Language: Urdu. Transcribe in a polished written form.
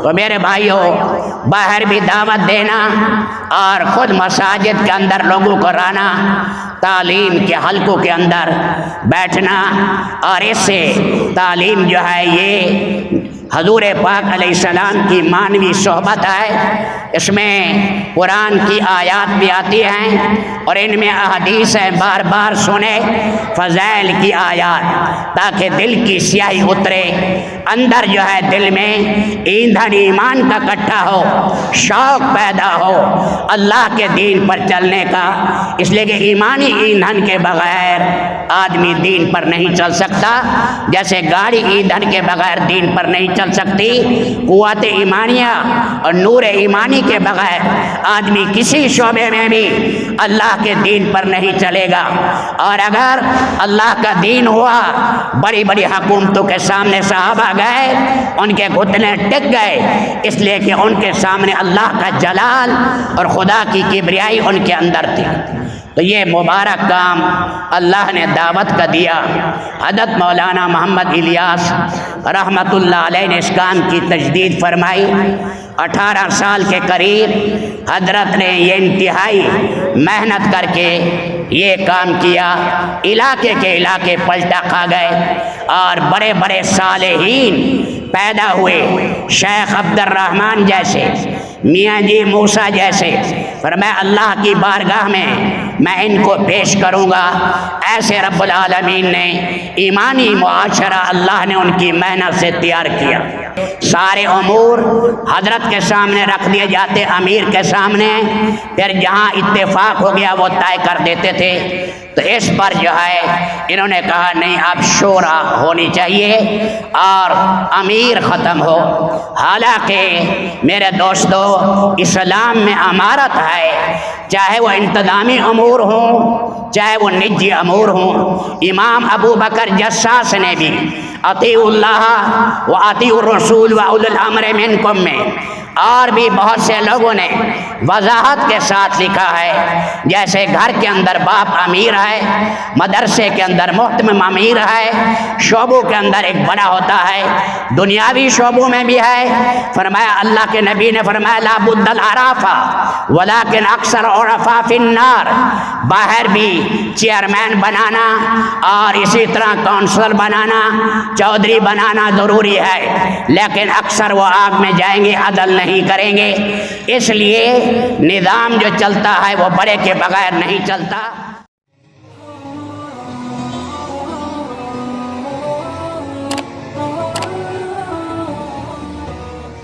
تو میرے بھائیوں، باہر بھی دعوت دینا اور خود مساجد کے اندر لوگوں کو لانا، تعلیم کے حلقوں کے اندر بیٹھنا، اور اس سے تعلیم جو ہے یہ حضور پاک علیہ السلام کی مانوی صحبت ہے، اس میں قرآن کی آیات بھی آتی ہیں اور ان میں احادیث ہیں، بار بار سنیں فضائل کی آیات، تاکہ دل کی سیاہی اترے، اندر جو ہے دل میں ایندھن ایمان کا کٹھا ہو، شوق پیدا ہو اللہ کے دین پر چلنے کا، اس لیے کہ ایمانی ایندھن کے بغیر آدمی دین پر نہیں چل سکتا، جیسے گاڑی ایندھن کے بغیر دین پر نہیں چل سکتی، قوت ایمانیہ اور نور ایمانی کے بغیر آدمی کسی شعبے میں بھی اللہ کے دین پر نہیں چلے گا۔ اور اگر اللہ کا دین ہوا، بڑی بڑی حکومتوں کے سامنے صحابہ گئے، ان کے گھٹنے ٹک گئے، اس لیے کہ ان کے سامنے اللہ کا جلال اور خدا کی کبریائی ان کے اندر تھی۔ تو یہ مبارک کام اللہ نے دعوت کا دیا۔ حضرت مولانا محمد الیاس رحمۃ اللہ علیہ نے اس کام کی تجدید فرمائی۔ 18 سال کے قریب حضرت نے یہ انتہائی محنت کر کے یہ کام کیا، علاقے کے علاقے پلٹا کھا گئے اور بڑے بڑے صالحین پیدا ہوئے، شیخ عبد الرحمن جیسے، میاں جی موسیٰ جیسے، فرمایا اللہ کی بارگاہ میں ان کو پیش کروں گا۔ ایسے رب العالمین نے ایمانی معاشرہ اللہ نے ان کی محنت سے تیار کیا۔ سارے امور حضرت کے سامنے رکھ دیے جاتے، امیر کے سامنے، پھر جہاں اتفاق ہو گیا وہ طے کر دیتے تھے۔ تو اس پر جو ہے انہوں نے کہا نہیں، اب شورا ہونی چاہیے اور امیر ختم ہو۔ حالانکہ میرے دوستو، اسلام میں امارت ہے، چاہے وہ انتظامی امور ہوں، چاہے وہ نجی امور ہوں۔ امام ابو بکر جساس نے بھی اطیعوا اللہ و اطیعوا الرسول و اولي الامر منکم میں، اور بھی بہت سے لوگوں نے وضاحت کے ساتھ لکھا ہے، جیسے گھر کے اندر باپ امیر ہے، مدرسے کے اندر محتمم امیر ہے، شعبوں کے اندر ایک بڑا ہوتا ہے، دنیاوی شعبوں میں بھی ہے۔ فرمایا اللہ کے نبی نے فرمایا لا بد العرافہ ولکن اکثر عرفاء فی النار، باہر بھی چیئرمین بنانا اور اسی طرح کونسلر بنانا، چودھری بنانا ضروری ہے، لیکن اکثر وہ آگ میں جائیں گے، عدل نہیں کریں گے۔ اس لیے نظام جو چلتا ہے وہ بڑے کے بغیر نہیں چلتا۔